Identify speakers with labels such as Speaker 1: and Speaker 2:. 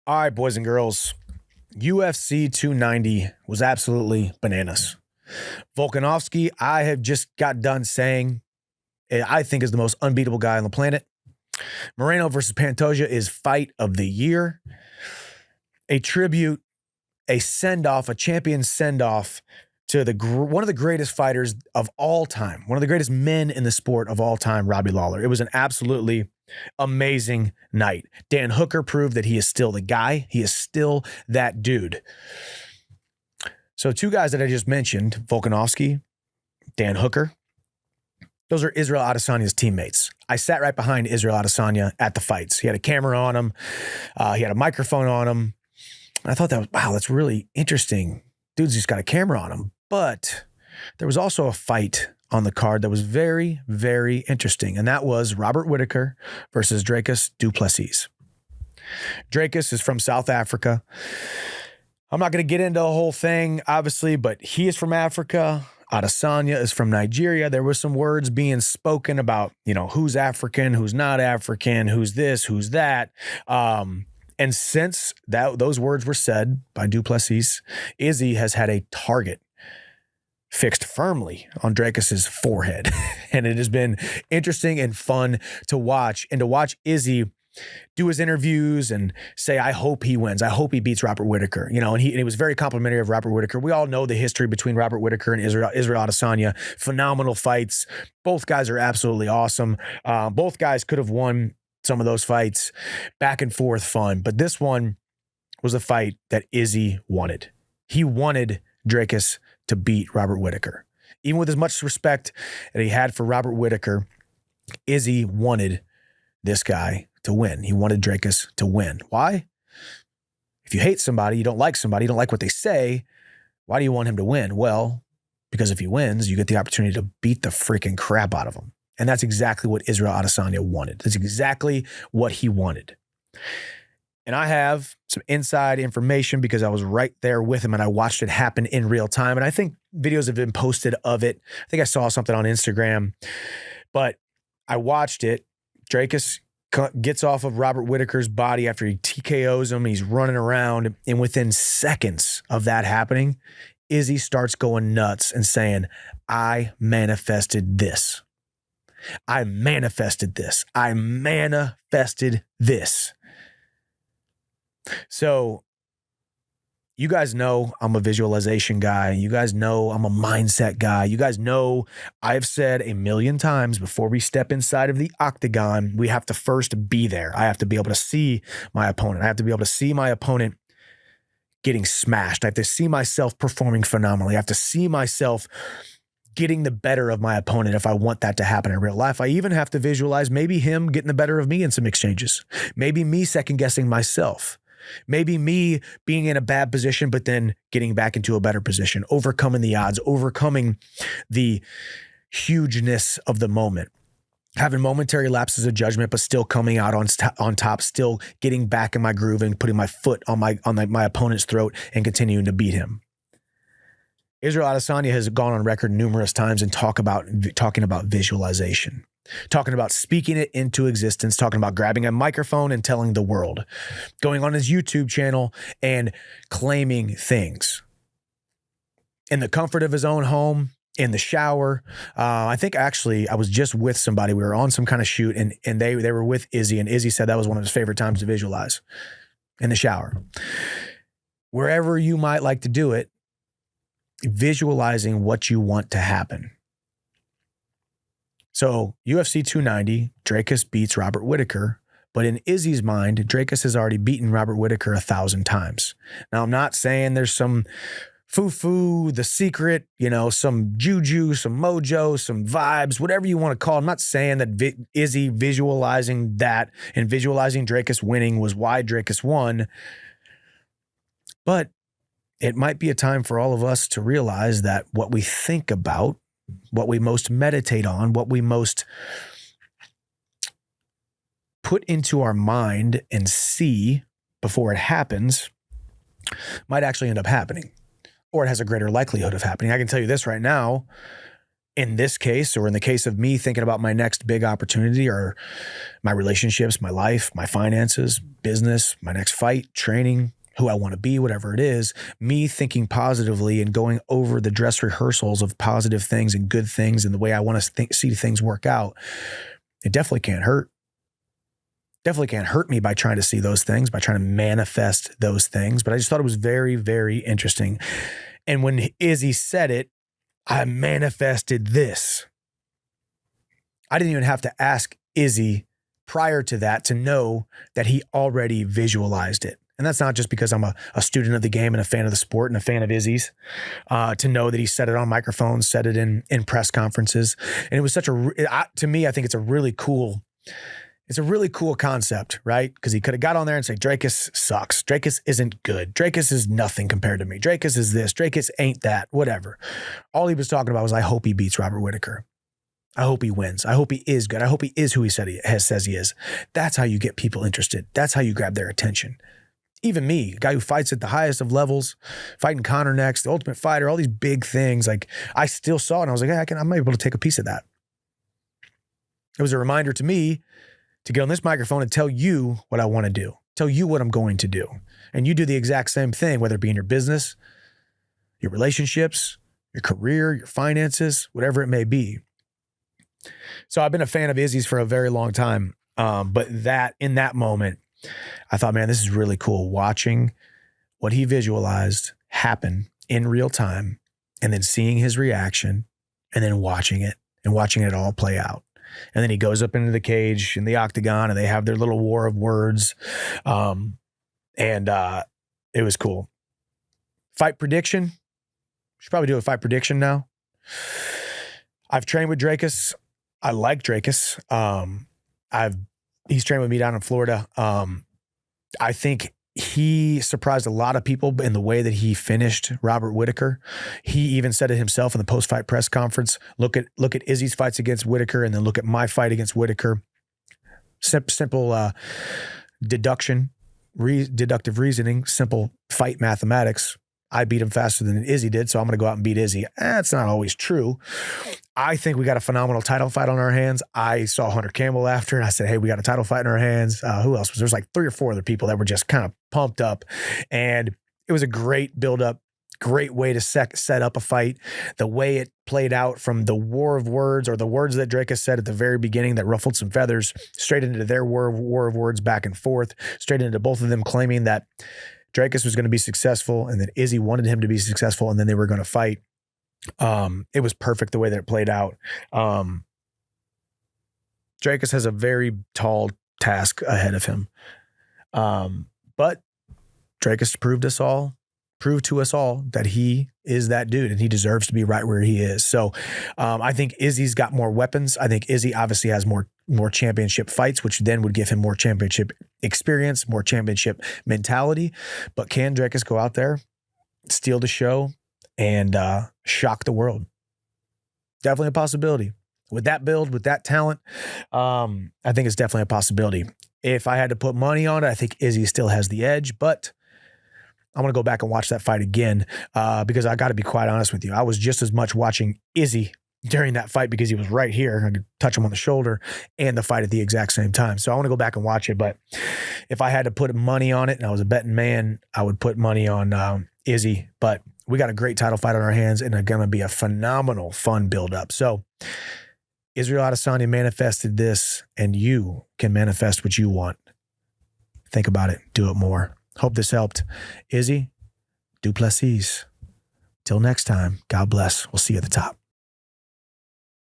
Speaker 1: All right, boys and girls. UFC 290 was absolutely bananas. Volkanovski, I have just got done saying, I think is the most unbeatable guy on the planet. Moreno versus Pantoja is fight of the year. A tribute, a send-off, a champion send-off to one of the greatest fighters of all time, one of the greatest men in the sport of all time, Robbie Lawler. It was an absolutely amazing night. Dan Hooker proved that he is still the guy. He is still that dude. So two guys that I just mentioned, Volkanovski, Dan Hooker, those are Israel Adesanya's teammates. I sat right behind Israel Adesanya at the fights. He had a camera on him. He had a microphone on him. And I thought that's really interesting. Dude's just got a camera on him. But there was also a fight on the card that was very, very interesting. And that was Robert Whittaker versus Dricus du Plessis. Dricus is from South Africa. I'm not going to get into the whole thing, obviously, but he is from Africa. Adesanya is from Nigeria. There were some words being spoken about, who's African, who's not African, who's this, who's that. And since those words were said by du Plessis, Izzy has had a target fixed firmly on Dricus's forehead. And it has been interesting and fun to watch. And to watch Izzy do his interviews and say, I hope he wins. I hope he beats Robert Whittaker. And he was very complimentary of Robert Whittaker. We all know the history between Robert Whittaker and Israel Adesanya. Phenomenal fights. Both guys are absolutely awesome. Both guys could have won some of those fights. Back and forth fun. But this one was a fight that Izzy wanted. He wanted Dricus to beat Robert Whittaker. Even with as much respect that he had for Robert Whittaker, Izzy wanted this guy to win. He wanted Dricus to win. Why? If you hate somebody, you don't like somebody, you don't like what they say, why do you want him to win? Well, because if he wins, you get the opportunity to beat the freaking crap out of him. And that's exactly what Israel Adesanya wanted. That's exactly what he wanted. And I have some inside information because I was right there with him and I watched it happen in real time. And I think videos have been posted of it. I think I saw something on Instagram, but I watched it. Dricus gets off of Robert Whittaker's body after he TKOs him. He's running around. And within seconds of that happening, Izzy starts going nuts and saying, I manifested this. I manifested this. I manifested this. So you guys know I'm a visualization guy. You guys know I'm a mindset guy. You guys know I've said a million times before we step inside of the octagon, we have to first be there. I have to be able to see my opponent. I have to be able to see my opponent getting smashed. I have to see myself performing phenomenally. I have to see myself getting the better of my opponent if I want that to happen in real life. I even have to visualize maybe him getting the better of me in some exchanges. Maybe me second guessing myself. Maybe me being in a bad position, but then getting back into a better position, overcoming the odds, overcoming the hugeness of the moment, having momentary lapses of judgment, but still coming out on top, still getting back in my groove and putting my foot on my opponent's throat and continuing to beat him. Israel Adesanya has gone on record numerous times and talking about visualization, talking about speaking it into existence, talking about grabbing a microphone and telling the world, going on his YouTube channel and claiming things in the comfort of his own home, in the shower. I think actually I was just with somebody. We were on some kind of shoot and they were with Izzy, and Izzy said that was one of his favorite times to visualize, in the shower. Wherever you might like to do it, visualizing what you want to happen. So UFC 290, Dricus beats Robert Whittaker, but in Izzy's mind, Dricus has already beaten Robert Whittaker 1,000 times. Now, I'm not saying there's some foo-foo, the secret, some juju, some mojo, some vibes, whatever you want to call it. I'm not saying that Izzy visualizing that and visualizing Dricus winning was why Dricus won, but it might be a time for all of us to realize that what we think about, what we most meditate on, what we most put into our mind and see before it happens might actually end up happening, or it has a greater likelihood of happening. I can tell you this right now, in this case, or in the case of me thinking about my next big opportunity or my relationships, my life, my finances, business, my next fight, training, who I want to be, whatever it is, me thinking positively and going over the dress rehearsals of positive things and good things and the way I want to see things work out, it definitely can't hurt. Definitely can't hurt me by trying to see those things, by trying to manifest those things. But I just thought it was very, very interesting. And when Izzy said it, I manifested this. I didn't even have to ask Izzy prior to that to know that he already visualized it. And that's not just because I'm a student of the game and a fan of the sport and a fan of Izzy's, to know that he said it on microphones, said it in press conferences. And it was to me, I think it's a really cool concept, right? Because he could have got on there and said, Drakus sucks. Drakus isn't good. Drakus is nothing compared to me. Drakus is this. Drakus ain't that, whatever. All he was talking about was, I hope he beats Robert Whittaker. I hope he wins. I hope he is good. I hope he is who he says he is. That's how you get people interested. That's how you grab their attention. Even me, a guy who fights at the highest of levels, fighting Conor next, the Ultimate Fighter, all these big things. Like, I still saw it and I was like, hey, I'm able to take a piece of that. It was a reminder to me to get on this microphone and tell you what I want to do, tell you what I'm going to do. And you do the exact same thing, whether it be in your business, your relationships, your career, your finances, whatever it may be. So I've been a fan of Izzy's for a very long time. But in that moment, I thought, man, this is really cool. Watching what he visualized happen in real time and then seeing his reaction and then watching it all play out. And then he goes up into the cage in the octagon and they have their little war of words. It was cool. Fight prediction. Should probably do a fight prediction now. I've trained with Drakus. I like Drakus. He's trained with me down in Florida. I think he surprised a lot of people in the way that he finished Robert Whittaker. He even said it himself in the post-fight press conference. Look at Izzy's fights against Whittaker and then look at my fight against Whittaker. Simple deductive reasoning, simple fight mathematics. I beat him faster than Izzy did, so I'm going to go out and beat Izzy. That's not always true. I think we got a phenomenal title fight on our hands. I saw Hunter Campbell after, and I said, hey, we got a title fight in our hands. Who else was there? Was like 3 or 4 other people that were just kind of pumped up. And it was a great build-up, great way to set up a fight. The way it played out from the war of words, or the words that Drakus said at the very beginning that ruffled some feathers, straight into their war of words back and forth, straight into both of them claiming that Drakus was going to be successful and that Izzy wanted him to be successful and then they were going to fight. It was perfect the way that it played out. Drakus has a very tall task ahead of him. But Drakus proved to us all that he is that dude and he deserves to be right where he is. So I think Izzy's got more weapons. I think Izzy obviously has more championship fights, which then would give him more championship experience, more championship mentality. But can Drakus go out there, steal the show, and shock the world? Definitely a possibility. With that build, with that talent, I think it's definitely a possibility. If I had to put money on it, I think Izzy still has the edge, but I'm going to go back and watch that fight again because I got to be quite honest with you. I was just as much watching Izzy during that fight because he was right here. I could touch him on the shoulder and the fight at the exact same time. So I want to go back and watch it. But if I had to put money on it and I was a betting man, I would put money on Izzy. But we got a great title fight on our hands and it's going to be a phenomenal, fun build-up. So Israel Adesanya manifested this, and you can manifest what you want. Think about it. Do it more. Hope this helped. Izzy, Duplessis. Till next time, God bless. We'll see you at the top.